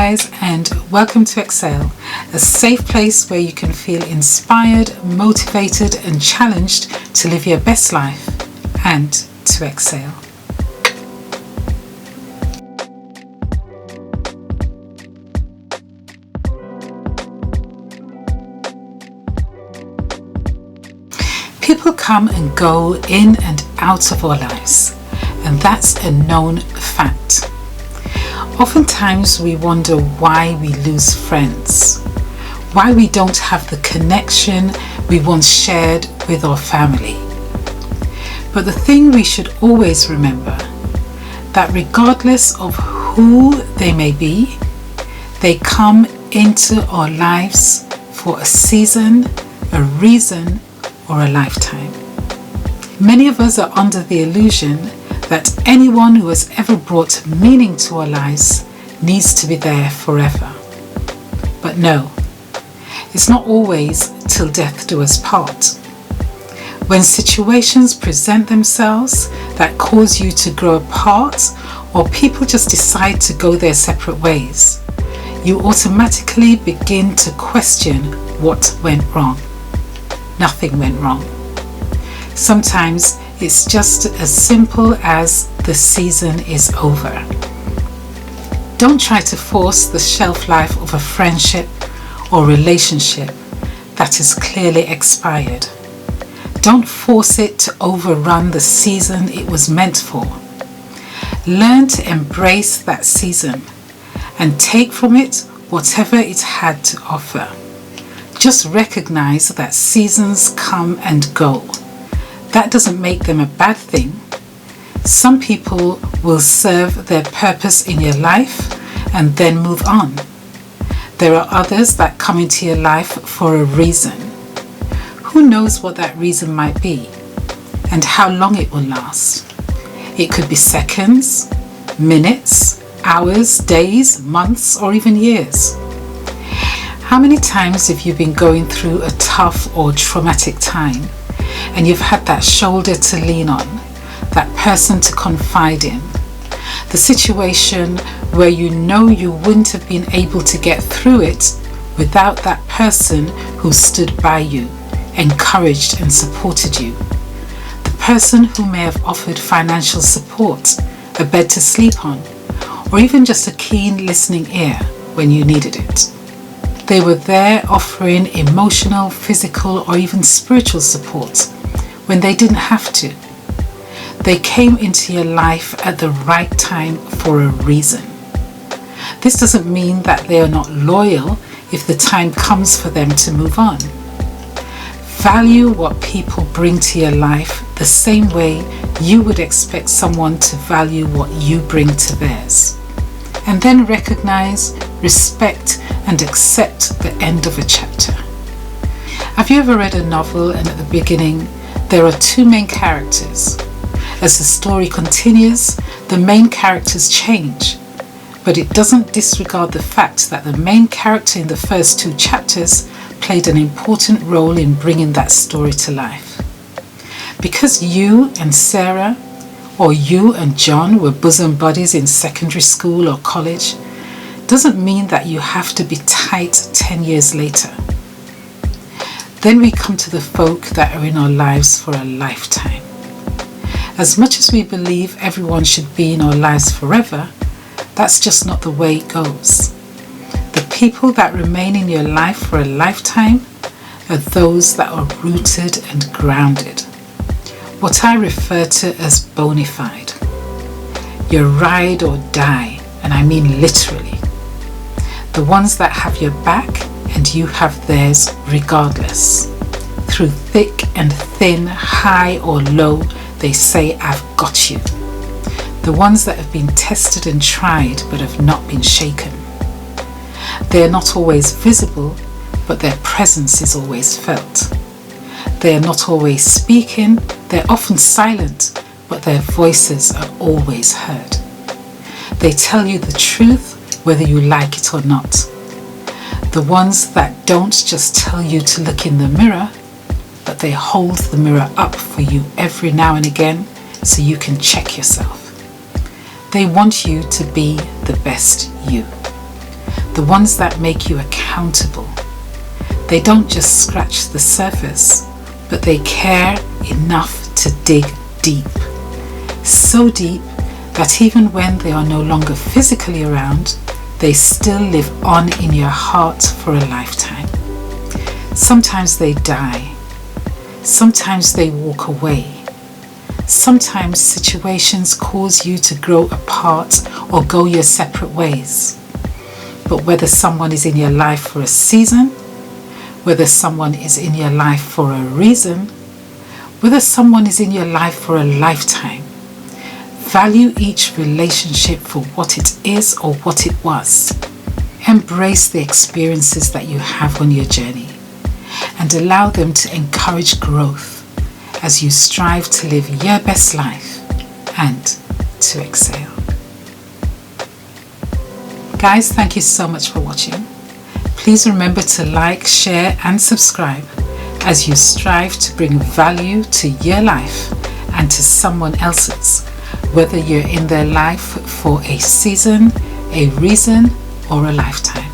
guys, and welcome to Exhale, a safe place where you can feel inspired, motivated and challenged to live your best life and to exhale. People come and go in and out of our lives, and that's a known fact. Oftentimes we wonder why we lose friends, why we don't have the connection we once shared with our family. But the thing we should always remember, that regardless of who they may be, they come into our lives for a season, a reason, or a lifetime. Many of us are under the illusion that anyone who has ever brought meaning to our lives needs to be there forever. But no, it's not always till death do us part. When situations present themselves that cause you to grow apart, or people just decide to go their separate ways, you automatically begin to question what went wrong. Nothing went wrong. Sometimes it's just as simple as the season is over. Don't try to force the shelf life of a friendship or relationship that is clearly expired. Don't force it to overrun the season it was meant for. Learn to embrace that season and take from it whatever it had to offer. Just recognize that seasons come and go. That doesn't make them a bad thing. Some people will serve their purpose in your life and then move on. There are others that come into your life for a reason. Who knows what that reason might be and how long it will last? It could be seconds, minutes, hours, days, months, or even years. How many times have you been going through a tough or traumatic time and you've had that shoulder to lean on, that person to confide in, the situation where you know you wouldn't have been able to get through it without that person who stood by you, encouraged and supported you, the person who may have offered financial support, a bed to sleep on, or even just a keen listening ear when you needed it. They were there offering emotional, physical, or even spiritual support when they didn't have to. They came into your life at the right time for a reason. This doesn't mean that they are not loyal if the time comes for them to move on. Value what people bring to your life the same way you would expect someone to value what you bring to theirs. And then recognize, respect, and accept the end of a chapter. Have you ever read a novel and at the beginning there are two main characters? As the story continues, the main characters change, but it doesn't disregard the fact that the main character in the first two chapters played an important role in bringing that story to life. Because you and Sarah, or you and John were bosom buddies in secondary school or college, doesn't mean that you have to be tight 10 years later. Then we come to the folk that are in our lives for a lifetime. As much as we believe everyone should be in our lives forever, that's just not the way it goes. The people that remain in your life for a lifetime are those that are rooted and grounded. What I refer to as bona fide. Your ride or die, and I mean literally. The ones that have your back and you have theirs regardless. Through thick and thin, high or low, they say, I've got you. The ones that have been tested and tried but have not been shaken. They are not always visible, but their presence is always felt. They are not always speaking, they're often silent, but their voices are always heard. They tell you the truth whether you like it or not. The ones that don't just tell you to look in the mirror, but they hold the mirror up for you every now and again so you can check yourself. They want you to be the best you. the ones that make you accountable. They don't just scratch the surface, but they care enough to dig deep. So deep that even when they are no longer physically around, they still live on in your heart for a lifetime. Sometimes they die. Sometimes they walk away. Sometimes situations cause you to grow apart or go your separate ways. But whether someone is in your life for a season, whether someone is in your life for a reason, whether someone is in your life for a lifetime, value each relationship for what it is or what it was. Embrace the experiences that you have on your journey and allow them to encourage growth as you strive to live your best life and to excel. Guys, thank you so much for watching. Please remember to like, share and subscribe as you strive to bring value to your life and to someone else's, whether you're in their life for a season, a reason or a lifetime.